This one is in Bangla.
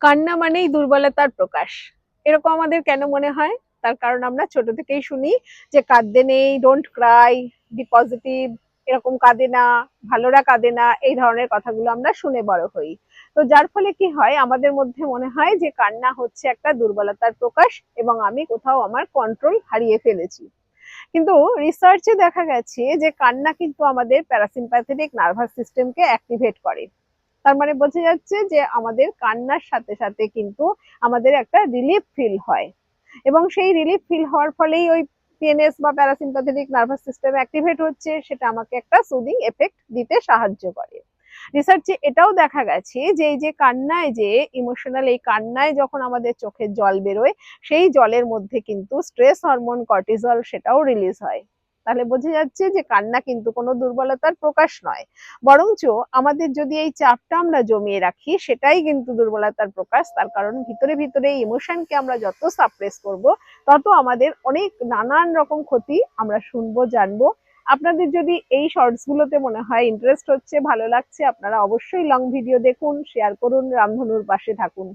কান্না মানেই দুর্বলতার প্রকাশ, এরকম আমাদের কেন মনে হয়? তার কারণ আমরা ছোট থেকেই শুনি যে কাঁদতে নেই, ডোন্ট ক্রাই, বি পজিটিভ, এরকম কাঁদে না, ভালোরা কাঁদে না, এই ধরনের কথাগুলো আমরা শুনে বড় হই। তো যার ফলে কি হয়, আমাদের মধ্যে মনে হয় যে কান্না হচ্ছে একটা দুর্বলতার প্রকাশ এবং আমি কোথাও আমার কন্ট্রোল হারিয়ে ফেলেছি। কিন্তু রিসার্চে দেখা গেছে যে কান্না কিন্তু আমাদের প্যারাসিম্প্যাথেটিক নার্ভাস সিস্টেমকে অ্যাক্টিভেট করে। তার মানে বোঝা যাচ্ছে যে আমাদের কান্নার সাথে সাথে কিন্তু আমাদের একটা রিলিফ ফিল হয় এবং সেই রিলিফ ফিল হওয়ার ফলেই ওই পিএনএস বা প্যারাসিম্প্যাথেটিক নার্ভাস সিস্টেম অ্যাক্টিভেট হচ্ছে, সেটা আমাকে একটা সুদিং এফেক্ট দিতে সাহায্য করে। রিসার্চে এটাও দেখা গেছে যে এই যে কান্নায়, যে ইমোশনাল এই কান্নায় যখন আমাদের চোখের জল বেরোয়, সেই জলের মধ্যে কিন্তু স্ট্রেস হরমোন কর্টিজল সেটাও রিলিজ হয়। তাহলে বোঝা যাচ্ছে যে কান্না কিন্তু কোনো দুর্বলতার প্রকাশ নয়, বরঞ্চ আমাদের যদি এই চাপটা আমরা জমিয়ে রাখি সেটাই কিন্তু দুর্বলতার প্রকাশ। তার কারণ ভিতরে ভিতরে ইমোশনকে আমরা যত সাপ্রেস করব, তত আমাদের অনেক নানান রকম ক্ষতি আমরা শুনবো, জানবো। আপনাদের যদি এই শর্টস গুলোতে মনে হয় ইন্টারেস্ট হচ্ছে, ভালো লাগছে, আপনারা অবশ্যই লং ভিডিও দেখুন, শেয়ার করুন, রামধনুর পাশে থাকুন।